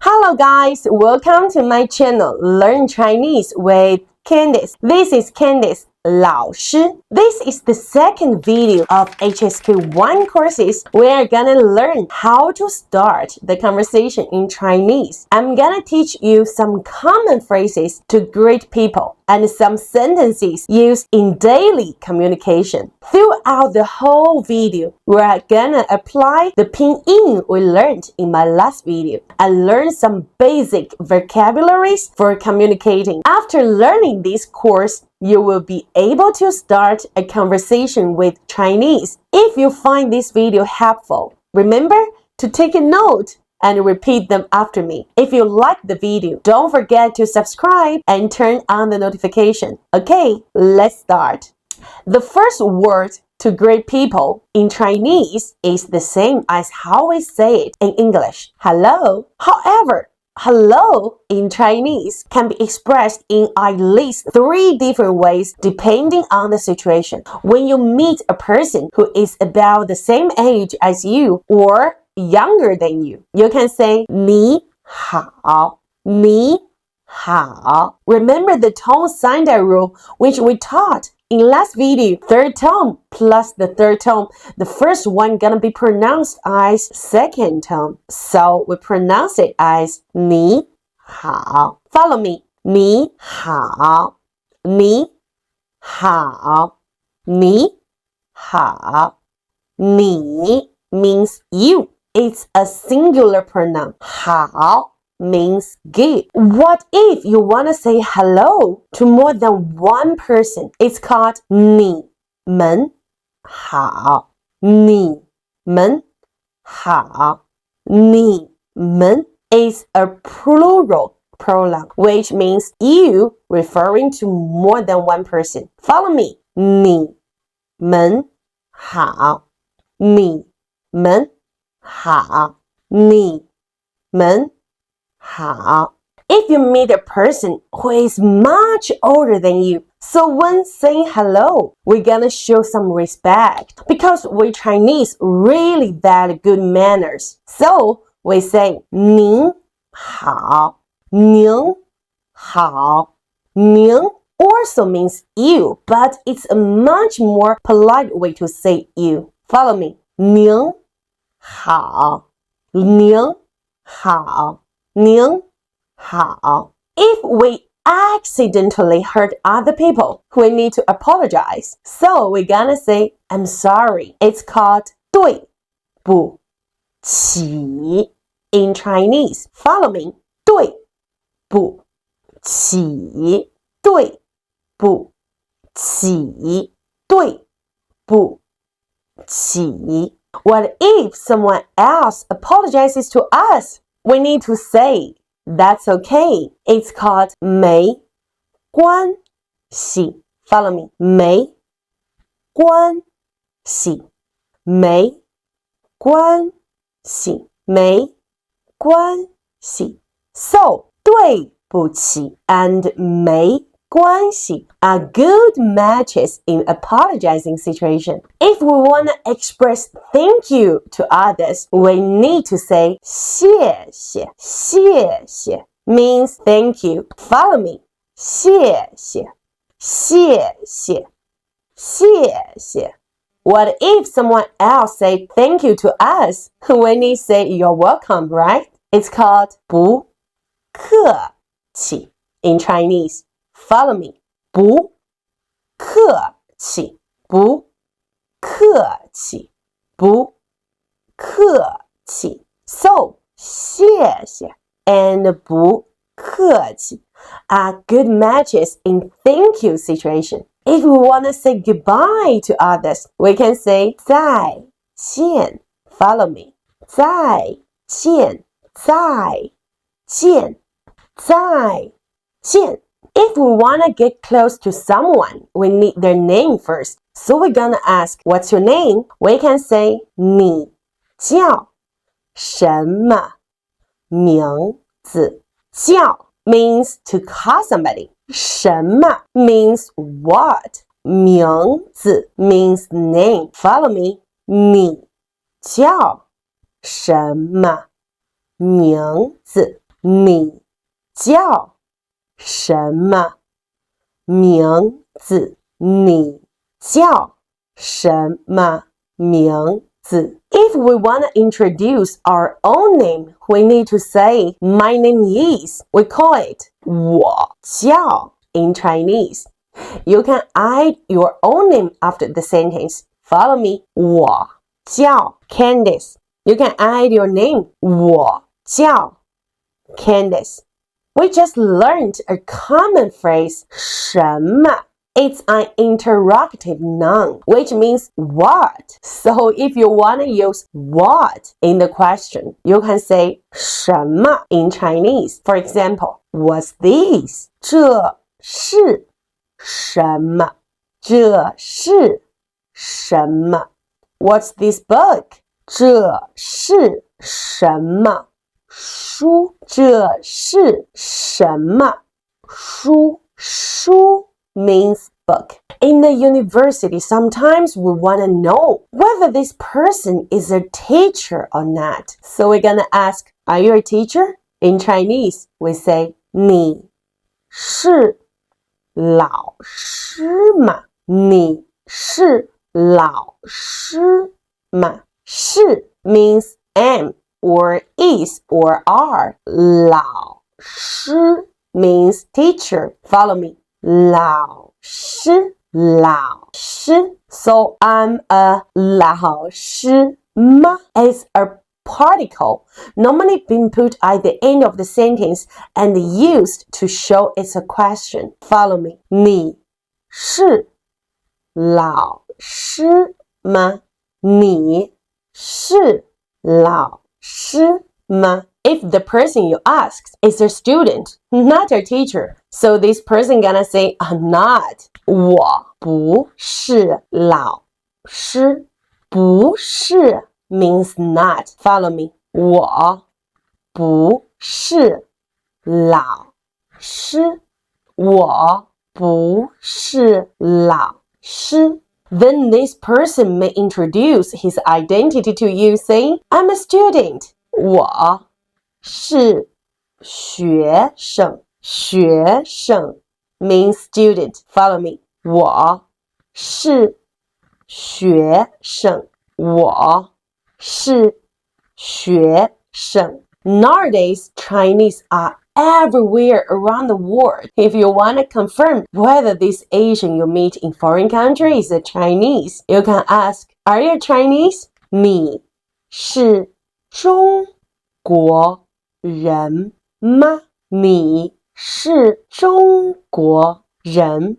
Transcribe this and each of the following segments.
Hello guys, welcome to my channel Learn Chinese with Candice. This is Candice 老师. This is the second video of HSK1 courses. We are gonna learn how to start the conversation in Chinese. I'm gonna teach you some common phrases to greet people and some sentences used in daily communication. Throughout the whole video, we are gonna apply the pinyin we learned in my last video and learn some basic vocabularies for communicating. After learning this course, you will be able to start a conversation with Chinese. If you find this video helpful, remember to take a note and repeat them after me. If you like the video, don't forget to subscribe and turn on the notification. Okay, let's start. The first word to greet people in Chinese is the same as how we say it in English, hello. However, hello in Chinese can be expressed in at least 3 different ways depending on the situation. When you meet a person who is about the same age as you or younger than you, you can say 你好, 你好. Remember the tone sign rule which we taught in last video. Third tone plus the third tone. The first one gonna be pronounced as second tone. So we pronounce it as 你好. Follow me. 你好. 你好. 你好. 你 means you. It's a singular pronoun. 好 means good. What if you want to say hello to more than one person? It's called 你们好. 你们好. 你们 is a plural pronoun, which means you referring to more than one person. Follow me. 你们好. 你们好. 你们好. If you meet a person who is much older than you, so when saying hello, we're gonna show some respect because we Chinese really value good manners. So we say 您好, 您好. 您 also means you, but it's a much more polite way to say you. Follow me. 您好, 您好. 您好. If we accidentally hurt other people, we need to apologize. So we're gonna say, I'm sorry. It's called 对不起 in Chinese. Follow me. 对不起 对不起 对不起. What if someone else apologizes to us? We need to say, that's okay. It's called 没关系. Follow me. 没关系. 没关系. 没关系. So, 对不起 and 没关系 are good matches in apologizing situation. If we want to express thank you to others, we need to say 谢谢. 谢谢 means thank you. Follow me. 谢谢. 谢谢. 谢谢. What if someone else say thank you to us? We need to say you're welcome, right? It's called 不客气 in Chinese. Follow me. 不客气. 不客气. 不客气. So, 谢谢 and 不客气 are good matches in thank you situation. If we want to say goodbye to others, we can say 再见. Follow me. 再见. 再见. 再见. If we want to get close to someone, we need their name first. So we're gonna ask, what's your name? We can say 你叫什么名字? 叫 means to call somebody. 什么 means what. 名字 means name. Follow me. 你叫什么名字?你叫什么名字？你叫什么名字？ If we want to introduce our own name, we need to say, my name is. We call it 我叫 in Chinese. You can add your own name after the sentence. Follow me. 我叫 Candice. You can add your name. 我叫 Candice. We just learned a common phrase, 什么. It's an interrogative noun, which means what. So if you want to use what in the question, you can say 什么 in Chinese. For example, what's this? 这是什么？这是什么？ What's this book? 这是什么书？这是什么书？书 means book. In the university, sometimes we want to know whether this person is a teacher or not. So we're gonna ask, are you a teacher? In Chinese, we say, 你是老师吗？你是老师吗？是 means am or is or are. 老师 means teacher. Follow me. 老师 So I'm a 老师吗 is a particle normally being put at the end of the sentence and used to show it's a question. Follow me. 你是老师吗？你是老师吗？ If the person you asked is a student, not a teacher, so this person gonna say, I'm not. 我不是老师。不是 means not. Follow me. 我不是老师。我不是老师。Then this person may introduce his identity to you saying, I'm a student. 我是学生。学生 means student. Follow me. 我是学生。我是学生。Nowadays, Chinese are everywhere around the world. If you want to confirm whether this Asian you meet in foreign country is a Chinese, you can ask, are you Chinese? 你是中国人吗？你是中国人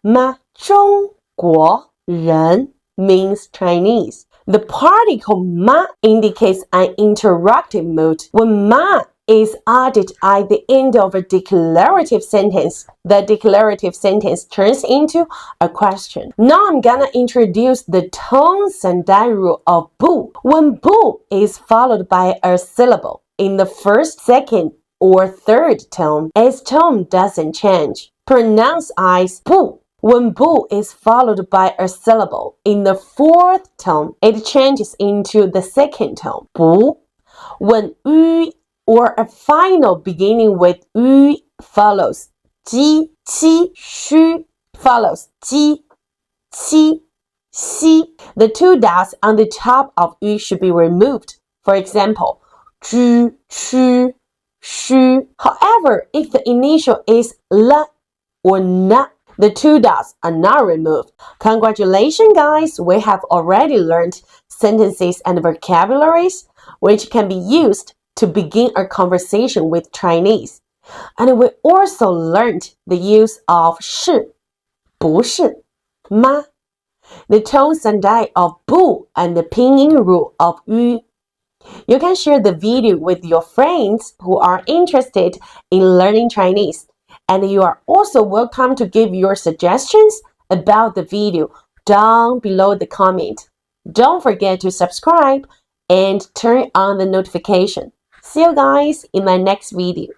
吗？中国人 means Chinese. The particle 嘛 indicates an interrogative mood. When 嘛 is added at the end of a declarative sentence, the declarative sentence turns into a question. Now I'm gonna introduce the tone Sandai rule of bu. When bu is followed by a syllable in the first, second, or third tone, its tone doesn't change. Pronounce as bu. When bu is followed by a syllable in the fourth tone, it changes into the second tone, bu. When yu or a final beginning with yu follows, ji, qi, shu follows, ji, qi, xi. The two dots on the top of yu should be removed. For example, zhu, chu, shu. However, if the initial is la or na, the two dots are not removed. Congratulations, guys! We have already learned sentences and vocabularies which can be used to begin a conversation with Chinese. And we also learned the use of 是, 不是, ma, the tone Sandai of bu, and the pinyin rule of yu. You can share the video with your friends who are interested in learning Chinese. And you are also welcome to give your suggestions about the video down below the comment. Don't forget to subscribe and turn on the notification. See you guys in my next video.